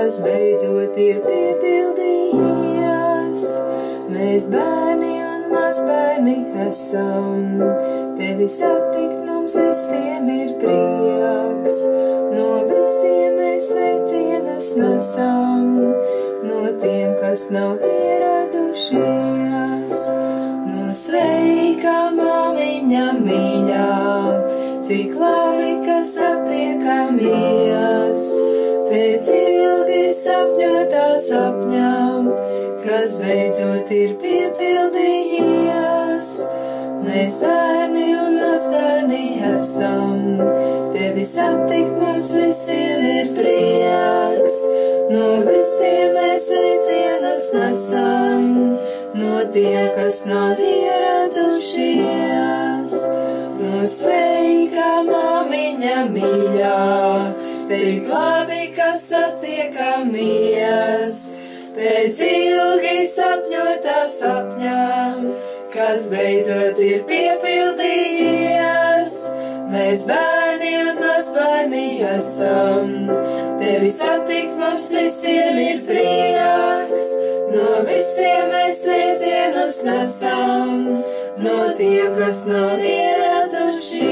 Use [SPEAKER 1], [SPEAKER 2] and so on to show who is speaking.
[SPEAKER 1] kas beidzot ir piepildījies. Mēs bērni un mazbērni esam, tevi satikt mums visiem ir prieks. No visiem mēs sveicienus nesam, no tiem, kas nav ieradušies. No sveika māmiņa mīļā, cik labi, ka satiekamies. Pēc ilgi sapņotā sapņām, kas beidzot ir piepildījies. Mēs bērni un mazbērni esam, tevi satikt mums visiem ir prieks. No visiem mēs sveicienus nesam, no tiem, kas nav ieradušies. No sveika māmiņa mīļā, cik labi, ka satiekamies. Pēc ilgi sapņotā sapņām, kas beidzot ir piepildījies. Mēs bērni un mazbērni esam, tevi satikt mums visiem ir prieks. No visiem mēs sveicienus nesam, no tiem, kas nav ieradušies.